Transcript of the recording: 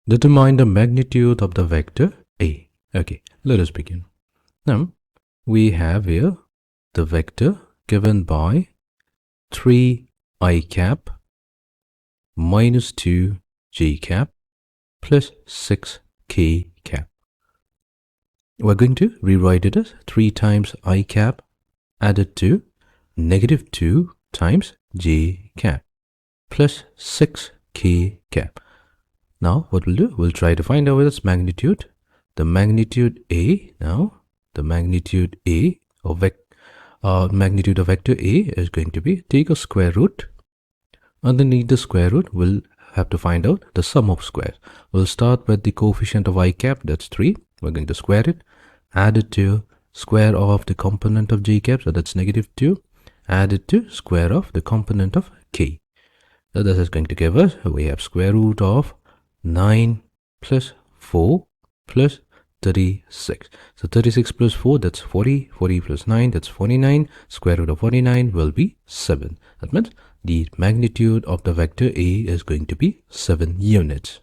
Determine the magnitude of the vector A. Okay, let us begin. Now, we have here the vector given by 3i cap minus 2j cap plus 6k cap. We're going to rewrite it as 3 times I cap added to negative 2 times j cap plus 6k cap. Now what we'll do, we'll try to find out its magnitude. The magnitude A, now the magnitude A of magnitude of vector A is going to be, take a square root. Underneath the square root, we'll have to find out the sum of squares. We'll start with the coefficient of I cap, that's 3. We're going to square it, add it to square of the component of j cap, so that's negative 2, add it to square of the component of k. So this is going to give us, we have square root of 9 plus 4 plus 36. So 36 plus 4, that's 40. 40 plus 9, that's 49. Square root of 49 will be 7. That means the magnitude of the vector A is going to be 7 units.